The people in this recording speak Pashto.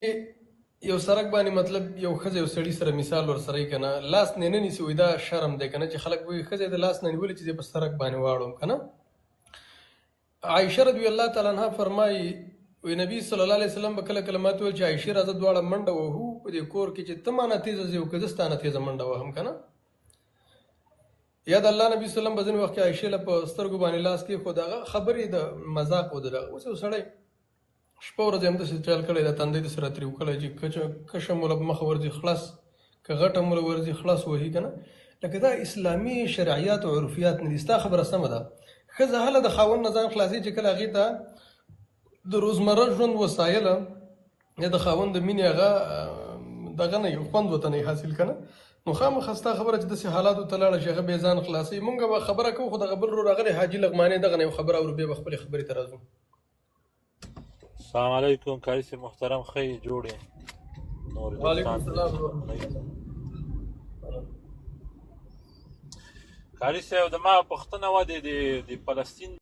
یو سړک باندې مطلب یو ښځه یو سړي سره مثال ورسره یې که نه لاس نه نه نیسي وایي دا شرم دی که نه چې خلک وایي ښځه د لاس نه نیولې چې زه په سړک باندې واړوم که نه. عایشه رضی الله تعالی عنها فرمایي وی نبی صلی الله علیه وسلم به کله کله ماته ویل چې عایشې راځه دواړه منډه وهو په دې کور کې چې ته مانه تیزه ځې او که زه ستا نه تیزه منډه وهم که نه. یا د الله نبي صلی الله علیه وسلم په ځینې وخت کې عایشې له په سترګو باندې لاس کېښود هغه خبرې د مذاق و د دغه. اوس یو سړی شپه ورځ همداسې چل کړی دا تندی داسې راترېو کړی چې کشه موله په مخه ورځي خلاص که غټه موله ورځي خلاص وهي که نه. لکه دا اسلامي شرعیات او عرفیات نه دي. ستا خبره سمه ده ښځه هله د خاوند نه ځان خلاصوي چې کله هغې ته د روزمره ژوند وسایله یا د خاوند د مینې هغه دغه نه خوند ورته نه حاصل که نه. نو خامخا ستا خبره چې داسې حالاتو ته لاړه چې هغه بې ځان خلاصوي. مونږ به خبره کوو خو دغه بل ورور راغلی حاجي لغمانې دغه نه یو خبره اورو بیا به خپلې خبرې ته راځو. السلام علیکم قاری صاحب محترم ښه جوړ یې. وعلیکم السلام. قاری صاحب زما پوښتنه وه د فلسطین